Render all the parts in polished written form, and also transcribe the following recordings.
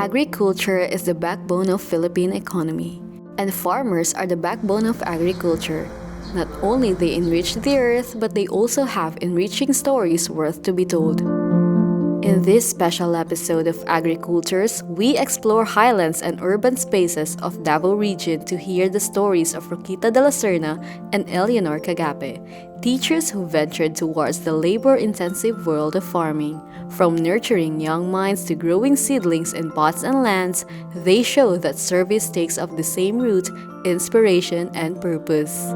Agriculture is the backbone of Philippine economy, and farmers are the backbone of agriculture. Not only they enrich the earth, but they also have enriching stories worth to be told. In this special episode of Agricultures, we explore highlands and urban spaces of Davao region to hear the stories of Roquita de la Serna and Eleanor Cagape, teachers who ventured towards the labor-intensive world of farming. From nurturing young minds to growing seedlings in pots and lands, they show that service takes up the same root, inspiration, and purpose.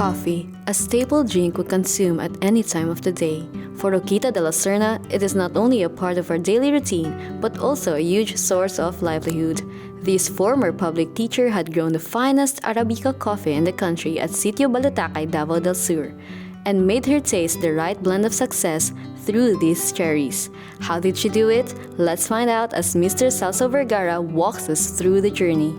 Coffee, a staple drink we consume at any time of the day. For Roquita de la Serna, it is not only a part of our daily routine, but also a huge source of livelihood. This former public teacher had grown the finest Arabica coffee in the country at Sitio Balutacay, Davao del Sur, and made her taste the right blend of success through these cherries. How did she do it? Let's find out as Mr. Celso Vergara walks us through the journey.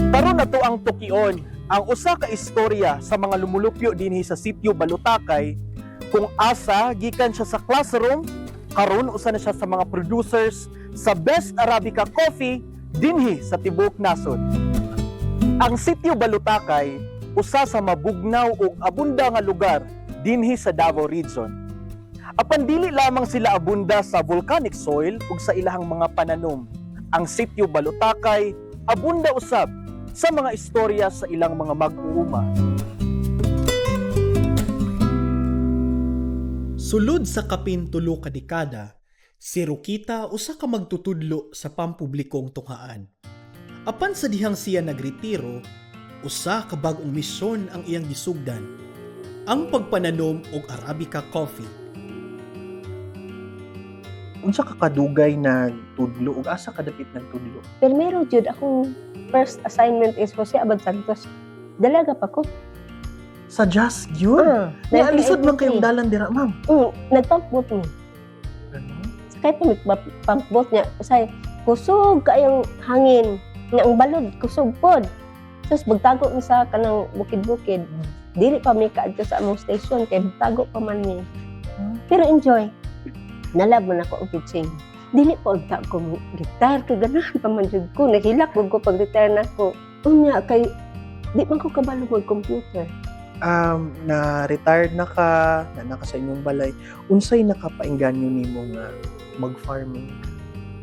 Karon nato ang tukion ang usa ka istorya sa mga lumulupyo dinhi sa Sitio Balutacay kung asa gikan siya sa classroom karon usa na siya sa mga producers sa best Arabica coffee dinhi sa tibuok nasod. Ang Sitio Balutacay usa sa mabugnaw ug abunda nga lugar dinhi sa Davao Region. Apan dili lamang sila abunda sa volcanic soil ug sa ilahang mga pananom. Ang Sitio Balutacay abunda usab sa mga istorya sa ilang mga mag-uuma. Sulod sa kapin 3 ka dekada, si Roquita usa ka magtutudlo sa pampublikong tunghaan. Apan sa dihang siya nagretiro, usa ka bag-ong misyon ang iyang gisugdan, ang pagpananom og Arabica coffee. Unsa ka kadugay nagtudlo ug asa ka dapit nagtudlo? Primero jud akong first assignment is Jose Abad Santos. Dalaga pa ko. Sa Just yun? Alisod man kayong dalan dira, ma'am? Nagpampbot mo. Ano? Kaya pampbot niya. Kasi kusog kayong hangin. Nga ang balod, kusog pod. Tapos magtago mo sa kanang bukid-bukid. Dili pa may kaadto sa among station. Kaya magtago pa man niya. Pero enjoy. Nalab man ako ang pitching. Dili po agta ko retire kay ganahan pa man jud ko. Nahilak ko pag-retire na ko. Unya kay di man ko kabalo mag-computer. Na-retired na ka sa inyong balay. Unsay nakapaingganyo nimo nga mag-farming?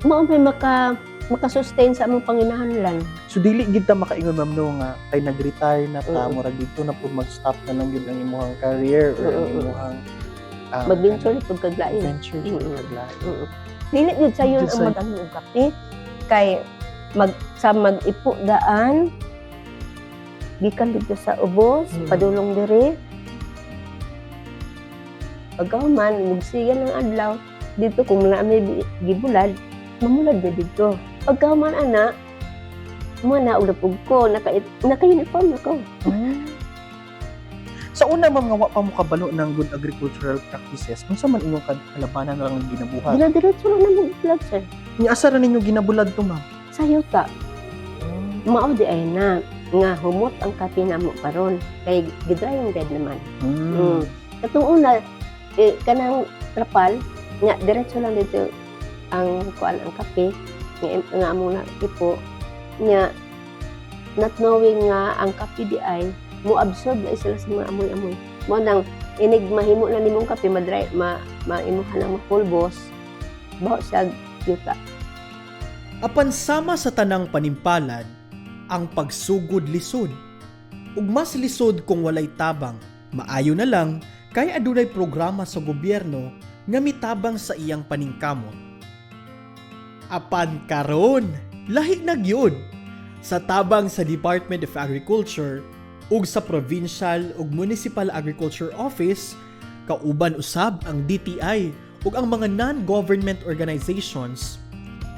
Mao may maka-sustain sa among panginahanglan. So dili gid ta makaingon ma'am no nga kay nag-retire na ta murag dito na pud mag-stop na lang gyud ang imong career or ang imong mag-venture pud kaglain. Venture pud kaglain. Dili gyud sayon ang mag-ano og kape kay mag-ipo daan gikan dito sa ubos padulong diri pagkahuman mugsigan ng adlaw dito kung wala may gibulad mamulad na dito pagkahuman ana mo na ulapog ko naka-uniform na ko. Sa una ma'am nga wa pa mo kabalo ng good agricultural practices, unsa man inyong kalabanan na lang ginabuhat? Dinadiretso lang na mag-vlog sir. Ni asa ra ninyo ginabulad to ma'am? Sayo ta. Mao di ay na nga humot ang kape namo karon kay gidrying bed naman. Katong una kanang trapal nya diretso lang dito ang kuan ang kape nga amo na ipo nya not knowing nga ang kape di ay mo absorb na sila sa mga amoy-amoy. Mo nang inig mahimo na nimong kape madry maimuhan ang mapulbos. Bawo siya yuta. Apan sama sa tanang panimpalad ang pagsugod lisod. Ug mas lisod kung walay tabang, maayo na lang kay adunay programa sa gobyerno nga mitabang sa iyang paningkamot. Apan karon, lahi na gyud. Sa tabang sa Department of Agriculture ug sa Provincial ug Municipal Agriculture Office, kauban usab ang DTI ug ang mga non-government organizations,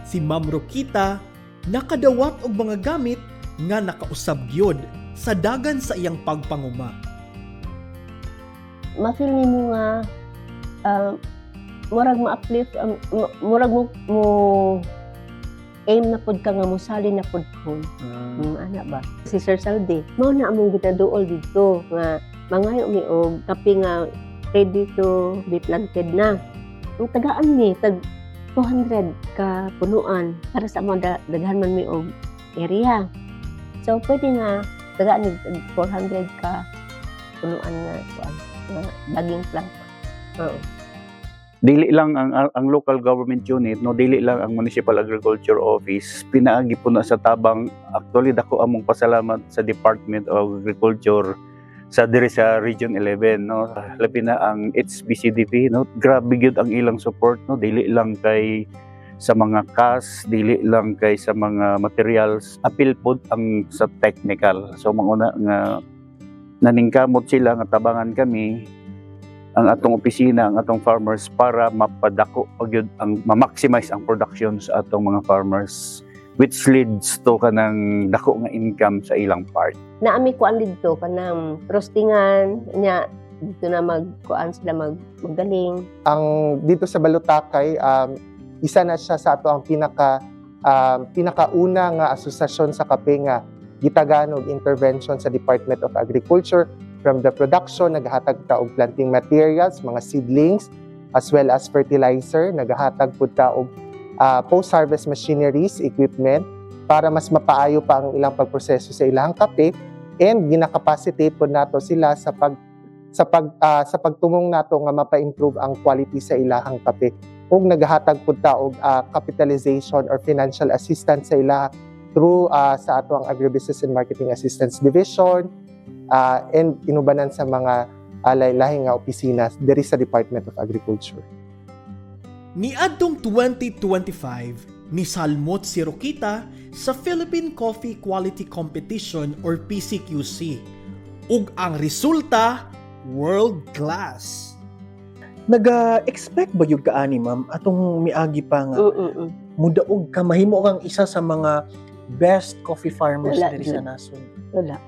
si Ma'am Rokita nakadawat og mga gamit nga nakausab gyud sa dagan sa iyang pagpanguma. Mafeel nimo nga murag ma-uplift murag mo aim na pud ka nga mosali na pud ko. Ana ba? Si Sir Saldi, mao na among gitaduol dito nga mangayo mi og kape nga ready to be planted na. Ang tagaan ni tag 200 ka punuan para sa mga daghan man mi og area. So pwede nga tagaan ni 400 ka punuan nga kuan nga daging plant. Oo. Dili lang ang local government unit, no, dili lang ang Municipal Agriculture Office, pinaagi po na sa tabang. Actually dako among pasalamat sa Department of Agriculture sa diri sa Region 11, no, labi na ang HBCDP, no, grabe gyud ang ilang support, no, dili lang kay sa mga cash, dili lang kay sa mga materials, apil pod ang sa technical. So manguna nga naningkamot sila nga tabangan kami ang atong opisina, ang atong farmers para mapadako pagyud ang ma-maximize ang production sa atong mga farmers, which leads to kanang dako nga income sa ilang part. Naami kuan dito kanang roastingan nya dito na magkuan sila magaling. Ang dito sa Balutakay, isa na siya sa ato ang pinakauna nga asosasyon sa kape nga gitagan og intervention sa Department of Agriculture. From the production, naghatag ta og planting materials, mga seedlings, as well as fertilizer. Naghatag pud ta og post-harvest machineries, equipment, para mas mapaayo pa ang ilang pagproseso sa ilang kape, and ginakapacitate pud nato sila sa pagtumong nato nga mapa-improve ang quality sa ilahang kape. Ug naghatag pud ta og capitalization or financial assistance sa ila through sa ato ang Agribusiness and Marketing Assistance Division, and inubanan sa mga lahi-lahi nga opisina diri sa Department of Agriculture. Niadtong 2025, nisalmot si Rokita sa Philippine Coffee Quality Competition or PCQC. Ug ang resulta, world class. Nag-expect ba yung kaani, ma'am, atong miagi pa nga mudaog ka mahimo kang isa sa mga best coffee farmers Wala diri sa dyan. nasod? Wala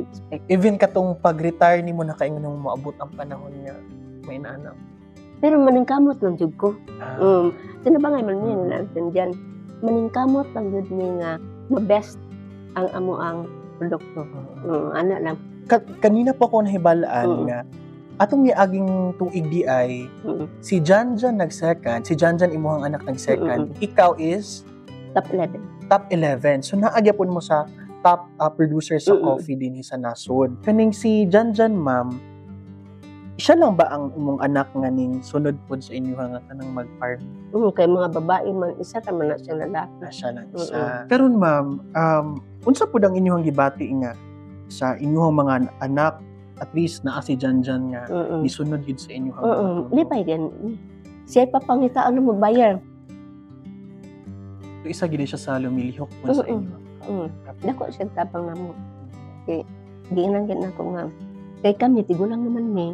expect. Even katong pag-retire nimo na kaingon mo moabot ang panahon nga may naana. Pero maningkamot lang jud ko. Ah, Sinabangay man niya na diyan. Maningkamot lang jud ni nga ma-best ang amo ang produkto. Ana lang. kanina pa ko nahibalaan Mm. nga atong miaging tuig di ay si Janjan nag-second, si Janjan imuhang anak nag-second. Ikaw is Top 11. top 11. So naagyapon mo sa top producer sa Mm-mm. coffee din sa nasod. Kaning si Janjan, ma'am, siya lang ba ang imong anak nga ning sunod pod sa inyo nga kanang mag-farm? Kay mga babae man isa ta man na siya lalaki. Na siya lang isa. Karon ma'am, unsa pod ang inyong gibati nga sa inyong mga anak, at least naa si Janjan nga nisunod yun sa inyo Lipay gan. Siya pa pangitaan na magbayar. So, isa gid siya sa lumilihok po sa inyo. Dako siya tapang namo. Kay giinan gid nako nga. Kay kami tigulang naman ni.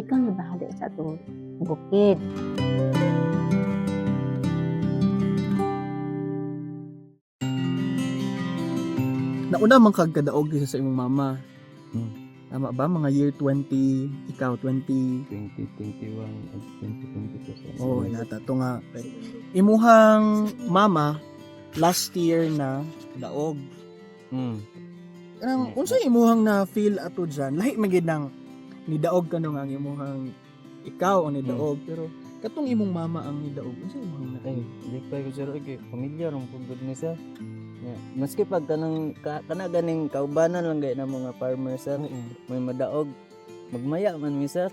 Ikaw na bahala sa atong bukid. Nauna man kag kadaog sa imong mama. Tama ba? Mga year 20, ikaw 20... 2021 at 2022. Oh, nata to nga. Imuhang mama, last year na daog. Unsa imuhang na feel ato dyan? Lahi magid nang nidaog ka nung ang imuhang ikaw ang nidaog, pero katong imong mama ang nidaog. Unsa imuhang na? Ay, di pa ko siro kay pamilya rong pugod ni sa. Maski pag kanang kana ganing kaubanan lang gay na mga farmers sa may madaog magmaya man misa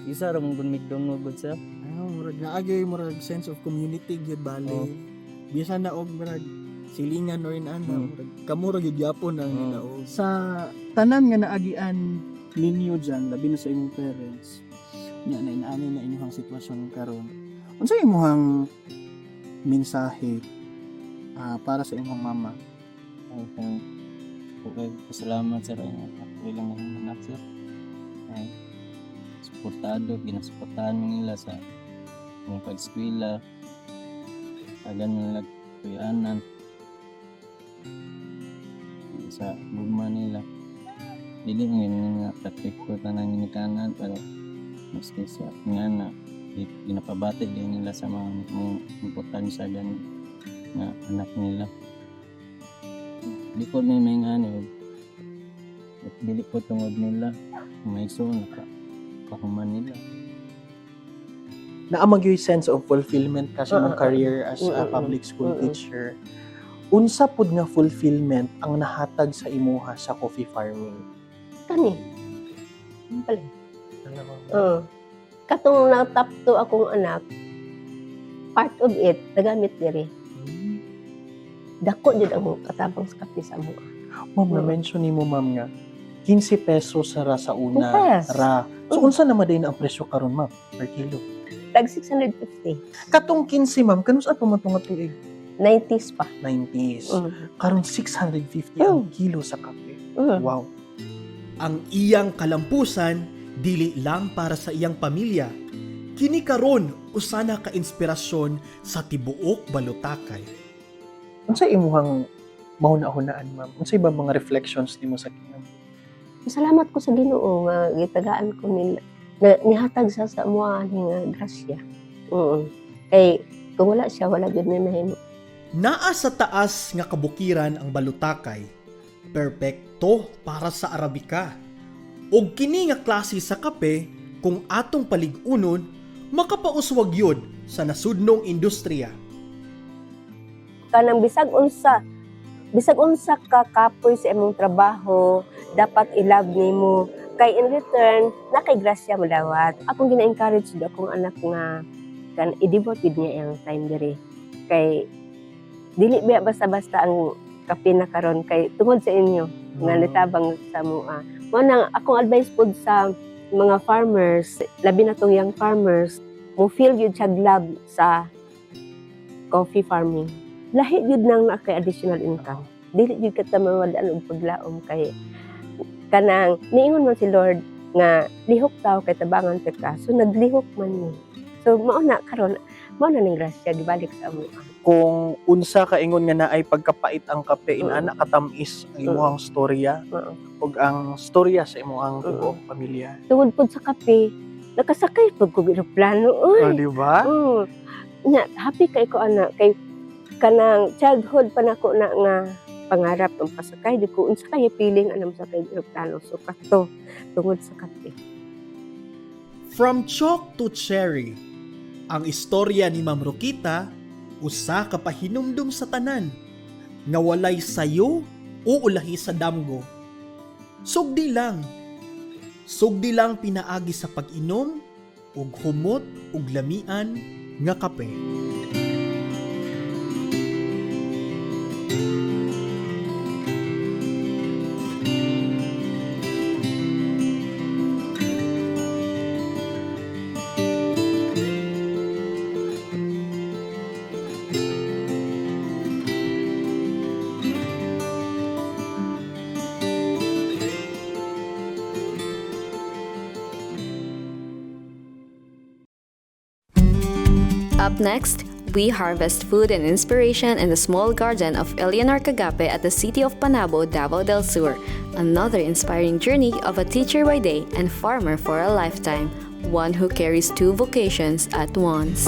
isa ra mong migdungog gud sa. Murag naagay murag sense of community gyud bali. Bisa na og murag silingan or inana, murag kamo ra gyud yapon ang nidaog. Sa tanan nga naagian ninyo dyan, labi na sa imong parents, nya na inaani na inyong sitwasyon karon. Unsa imong mensahe Para sa imong mama, ay okay, pasalamat sir ay ilang anak sir. Ay ginasuportahan mo nila sa mga pag-eskwela, tagan nila kuyanan sa gugma nila. Dili nga perfecto tanang ginikanan, pero maski sa nga na ginapabati din nila sa mga importansya gan nga anak nila. Di ko may ngani dili ko tungod nila may so nakapahuman nila. Naamang yung sense of fulfillment kasi ng career as a public school teacher. Unsa pud nga fulfillment ang nahatag sa imuha sa coffee farming? Kani. Pala. Katong natapto akong anak, part of it, nagamit diri. Dako jud ang katabang sa kape sa mga. Ma'am, na-mention ni mo, ma'am, nga 15 pesos ra sa una. Yes. Ra. So, unsa naman din ang presyo karon, ma'am, per kilo? Tag 650. Katong 15, ma'am, kanus ato man tunga tuig? 90s pa. 90s. Karon 650 ang kilo sa kape. Wow. Ang iyang kalampusan dili lang para sa iyang pamilya. Kini karon usana ka inspirasyon sa tibuok Balutakay. Unsa imuhang mahuna-hunaan, ma'am? Unsa ba mga reflections nimo sa kinam? Salamat ko sa Ginoo nga gitagaan ko nila na nihatag sa mga nga grasya. Kay kung wala siya, wala gyud na nahimo. Naa sa taas nga kabukiran ang Balutakay. Perpekto para sa Arabica. Og kini nga klase sa kape kung atong palig-unon makapauswag yun sa nasudnong industriya. Kanang bisag unsa ka kapoy sa imong trabaho, dapat i-love nimo. Kay in return, nakay grasya mo dawat. Akong gina-encourage do akong anak nga kan i-devote niya ang time diri. Kay dili ba basta-basta ang kape na karon kay tungod sa inyo nga nitabang sa mua. Mo nang akong advice pod sa mga farmers, labi na tong young farmers, mo feel gyud siya love sa coffee farming. Lahi gyud nang nakay additional income. Dili gyud ka ta mawadaan og paglaom kay kanang niingon man si Lord nga lihok taw kay tabangan ka. So naglihok man ni. So mao na karon, mao na ning grasya gibalik sa amo. Kung unsa ka ingon nga naay pagkapait ang kape, inana katamis ang imuhang storya ug ang storya sa imuhang tibuok pamilya. Tungod pod sa kape, nakasakay pod ko eroplano oy. Di ba? Nya happy kay ko ana kay kanang childhood pa nako na nga pangarap ng pasakay di ko unsa kay feeling anam sa kay eroplano. So kato tungod sa kape. From chalk to cherry, ang istorya ni Ma'am Rokita usa ka pahinumdum sa tanan nga walay sayo o ulahi sa damgo. Sugdi lang pinaagi sa pag-inom ug humot ug lamian nga kape. Up next, we harvest food and inspiration in the small garden of Eleanor Cagape at the city of Panabo, Davao del Sur. Another inspiring journey of a teacher by day and farmer for a lifetime, one who carries two vocations at once.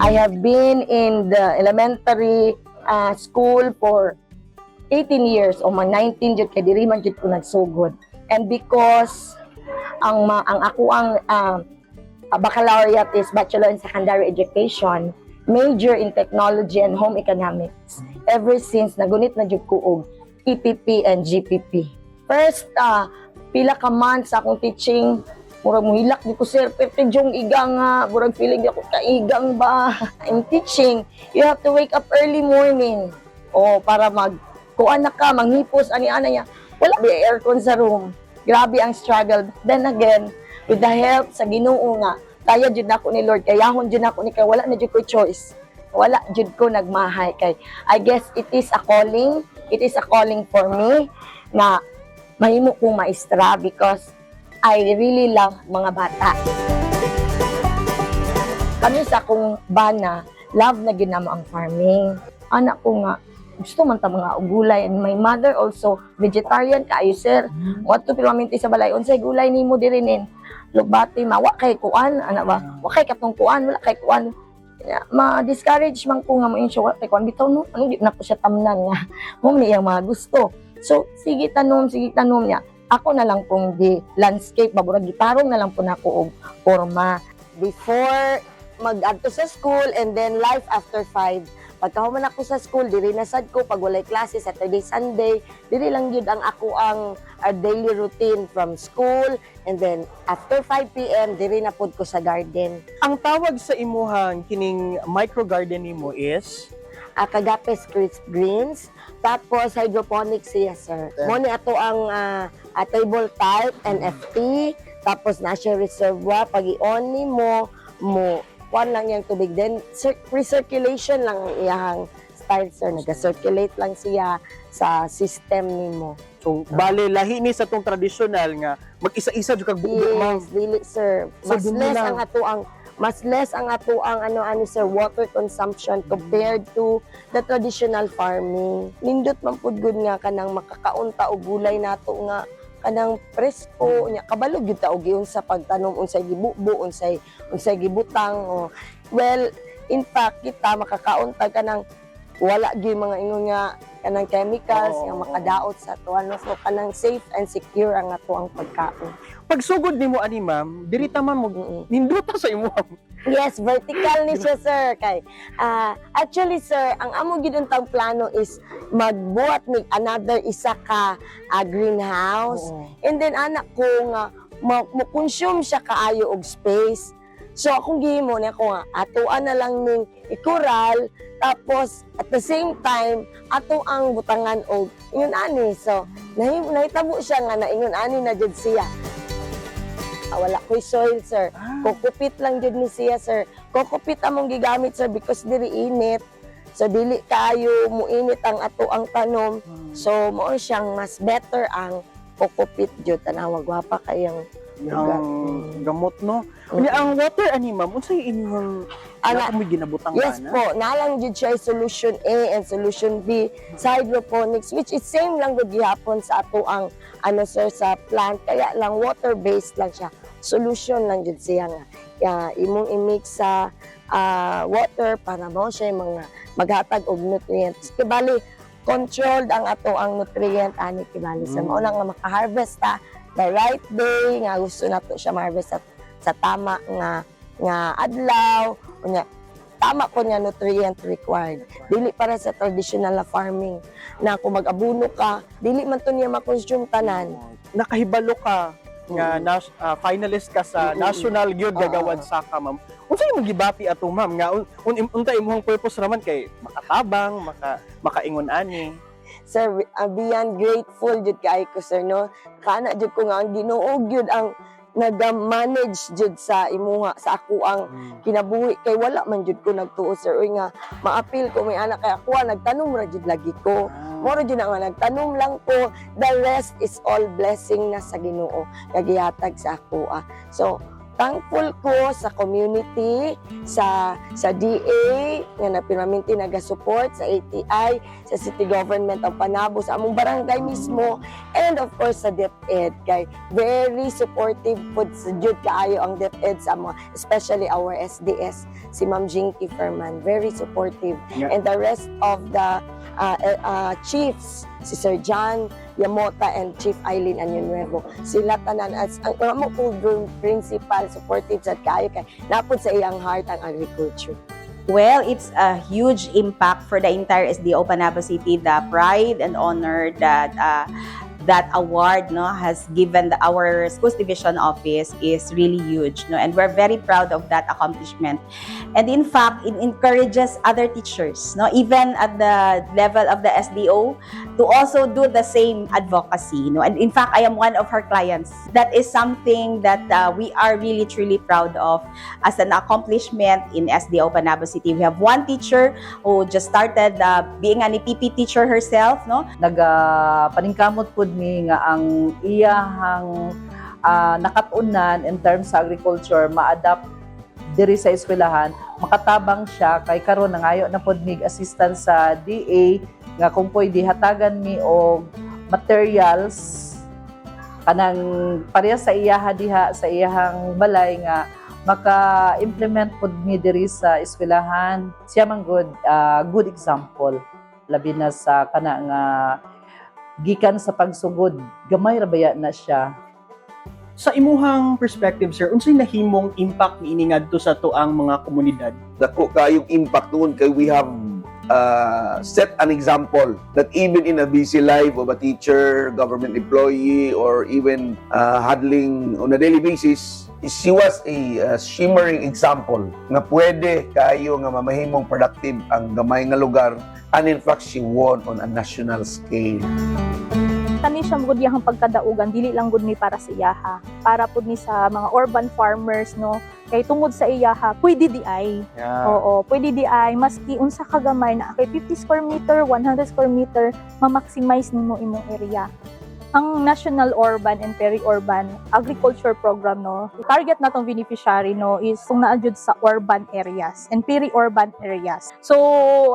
I have been in the elementary school for 18 years o mga 19 jud kay diri man jud ko nagsugod. And because ang ako ang baccalaureate is Bachelor in Secondary Education, major in Technology and Home Economics. Ever since nagunit na jud ko og EPP and GPP. First pila ka months akong teaching Murag muhilak di ko sir, pero yung igang nga, murag feeling di ako kaigang ba. I'm teaching, you have to wake up early morning. O para kuan na ka, manghipos, ani-ana niya. Wala may aircon sa room. Grabe ang struggle. Then again, with the help sa Ginoo nga, kaya jud nako ni Lord, kayahon jud nako ni kay wala na jud ko choice. Wala jud ko nagmahay kay I guess it is a calling. It is a calling for me na mahimo kong maestra because I really love mga bata. Kami sa akong bana, love na ginamo ang farming. Anak ko nga, gusto man ta mga gulay. And my mother also, vegetarian kaayo sir. Wato pilaminti sa balay, unsay gulay nimo dirinin. Lubati, mawa kay kuan, ana ba? Wa kay katong kuan, wala kay kuan. Ma-discourage man ko nga mo insyo, kay kuan bitaw no, ano di na ko siya tamnan nga. Mo ni iyang mga gusto. So, sige tanom niya. Ako na lang pong di landscape, baburag gitarong na lang po na ko og forma. Before mag-adto sa school and then life after 5. Pagkahuman ako sa school, diri na sad ko pag walay klase Saturday, Sunday, diri lang gyud ang ako ang daily routine from school and then after 5 p.m. diri na pud ko sa garden. Ang tawag sa imuhang kining micro garden nimo is Kagapes crisp greens, tapos hydroponics siya sir. Mo ni ato ang table type NFT, tapos na siya reservoir pag i-on nimo mo kuan lang yang tubig, then recirculation lang ang iyang style sir, naga-circulate lang siya sa system nimo. so bale lahi ni sa tong traditional nga mag-isa-isa jud kag buo ma'am. Yes, dili sir. So, Mas dili less lang. ang ato ang ano sir water consumption compared to the traditional farming. Nindot man pud gud nga kanang makakaunta og gulay nato nga kanang presko nya kabalo gyud ta og sa pagtanom unsay gibubo unsay gibutang well in fact kita makakaunta kanang wala gyud mga ingon nga kanang chemicals nga makadaot sa ato ano so kanang safe and secure ang ato ang pagkaon. Pagsugod nimo ani ma'am, diri ta man mo ninduta sa imo. Yes, vertical ni siya sir kay actually sir ang amo gid untang plano is magbuhat mig another isa ka greenhouse and then anak ko nga mo-consume siya kaayo og space. So akong gihimo na ko nga atuan na lang ning ikural tapos at the same time ato ang butangan og ingon ani so nahitabo siya nga na ingon ani na jud siya. Wala ko'y soil sir. Kokupit lang jud ni siya sir. Kokupit among gigamit sir because diri init. So dili kayo muinit ang ato ang tanom. So mao siyang mas better ang kokupit jud tanawag gwapa kayang Ang gamot no. Unya ang water ani ma'am unsay inyong ana mo ginabutang yes ana? po, nalang jud siya solution A and solution B sa hydroponics which is same lang gud gihapon sa ato ang ano sir sa plant kaya lang water based lang siya. Solution lang jud siya nga imong i-mix sa water para mao siya mga maghatag og nutrients. Kibali controlled ang ato ang nutrient ani kibali sa mao lang nga maka-harvest ta the right day nga gusto nato siya ma-harvest sa tama nga adlaw unya tama ko niya nutrient required dili para sa traditional na farming na kung mag-abuno ka dili man to niya ma-consume tanan. Nakahibalo ka nga finalist ka sa National Youth Gagawad Saka ma'am. Unsay imong gibati ato ma'am nga unta imong purpose naman kay makatabang makaingon ani. Sir, beyond grateful jud kay ko sir no. Kana jud ko nga ang Ginoo gyud ang nag-manage jud sa imuha sa ako ang kinabuhi kay wala man jud ko nagtuo sir uy nga maapil ko may anak kay ako nagtanom ra jud lagi ko. Moro jud nga nagtanom lang ko, the rest is all blessing na sa Ginoo kagihatag sa ako. So thankful ko sa community, sa DA nga napinaminti naga-support sa ATI, sa City Government of Panabo, sa among barangay mismo, and of course sa DepEd kay very supportive pud sa jud kaayo ang DepEd sa mga especially our SDS si Ma'am Jinky Ferman, very supportive and the rest of the chiefs si Sir John Yamota and Chief Eileen Anyunuevo. Sila tanan as ang amo po principal supportive sa kaayo kay napod sa iyang heart ang agriculture. Well, it's a huge impact for the entire SDO Panabo City, the pride and honor that that award has given our schools division office is really huge, and we're very proud of that accomplishment. And in fact, it encourages other teachers, even at the level of the SDO, to also do the same advocacy. And in fact, I am one of her clients. That is something that we are really truly proud of as an accomplishment in SDO Panabo City. We have one teacher who just started being an EPP teacher herself, Paningkamot pud mi nga ang iyahang nakatunan in terms sa agriculture ma-adapt diri sa eskwelahan, makatabang siya kay karon nangayo na pud mig assistance sa DA nga kung pwede hatagan mi og materials kanang pareha sa iyaha diha sa iyahang balay nga maka-implement pud mi diri sa eskwelahan. Siya man good example labi na sa kana nga gikan sa pagsugod, gamay ra baya na siya. Sa imuhang perspective, sir, unsay nahimong impact ni ini ngadto sa tuang mga komunidad? Dako kayong impact noon kay we have set an example that even in a busy life of a teacher, government employee, or even handling on a daily basis, she was a shimmering example nga pwede kayo nga mamahimong productive ang gamay nga lugar, and in fact she won on a national scale. Kani siya gud yang pagkadaugan dili lang gud ni para sa iyaha, para pud ni sa mga urban farmers kay tungod sa iyaha pwede di ay. Oo, pwede di ay maski unsa ka gamay na kay 50 square meter, 100 square meter, ma-maximize nimo imong area. Ang National Urban and Peri-Urban Agriculture Program target natong beneficiary is kung naadjud sa urban areas and peri-urban areas. So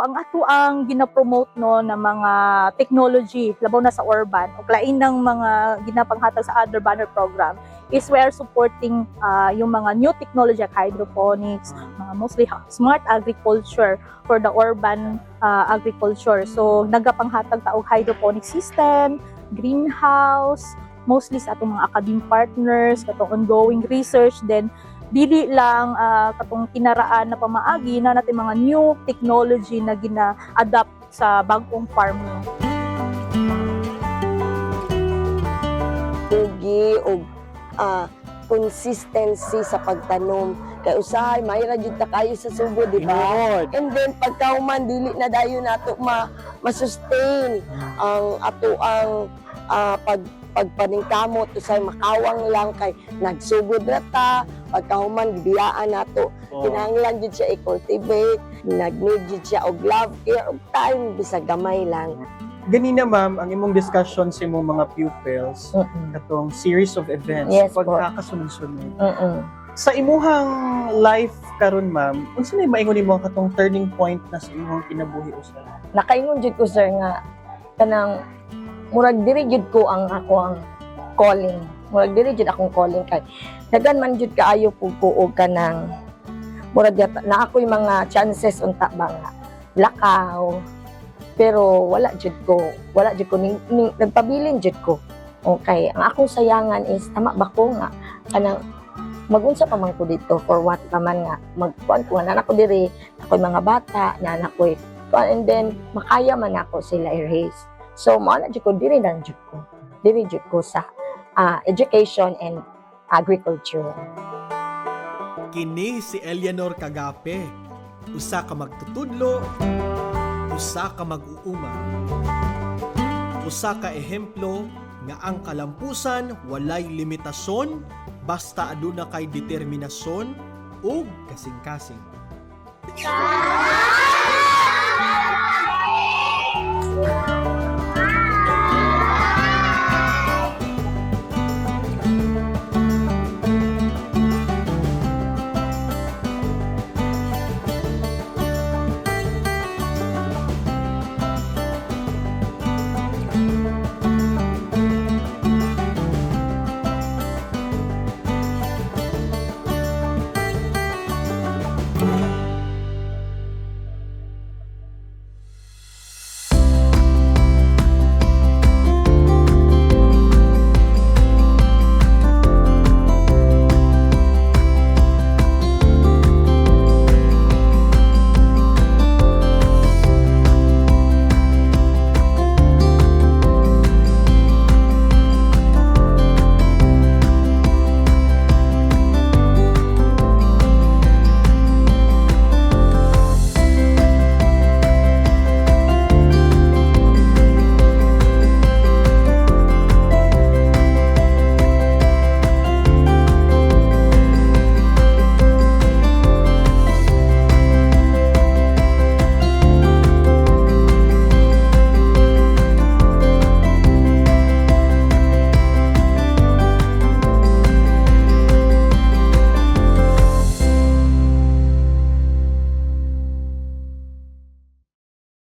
ang ato ang gina-promote na mga technology labaw na sa urban ug lain ng mga ginapanghatag sa other banner program is we are supporting yung mga new technology like hydroponics, mga mostly smart agriculture for the urban agriculture. So nagapanghatag ta og hydroponic system, greenhouse, mostly sa atong mga academic partners, katong ongoing research, then dili lang katong kinaraan na pamaagi na natin mga new technology na gina-adapt sa bagong farming. Ugi og consistency sa pagtanom kay usahay mahira jud ta kayo sa subo, di ba? And then pagkauman dili na dayon nato ma-sustain ang ato ang pagpaningkamot usay makawang lang kay nagsugod ra ta pagkahuman gibiyaan nato kinahanglan jud siya i-cultivate, nag-need jud siya og love care og time bisag gamay lang. Ganina ma'am, ang imong discussion sa imong mga pupils, katong series of events, pagkakasunod-sunod. Sa imuhang life karon ma'am, unsa may maingon nimo katong turning point na sa imong kinabuhi usab? Nakaingon jud ko sir nga kanang murag diri jud ko ang ako ang calling. Murag diri jud akong calling kay dagan man jud kaayo pug kuog kanang murag na ako'y mga chances unta ba nga lakaw. Pero wala jud ko nagpabilin jud ko. Okay, ang akong sayangan is tama ba ko nga kanang magunsa pa man ko dito for what pa man nga magkuan ko na ako diri, ako'y mga bata na ako'y and then makaya man ako sila i-raise. So mao na jud ko diri jud ko sa education and agriculture. Kini si Eleanor Cagape, usa ka magtutudlo, usa ka mag-uuma, usa ka ehemplo nga ang kalampusan walay limitasyon basta aduna kay determinasyon ug kasing-kasing.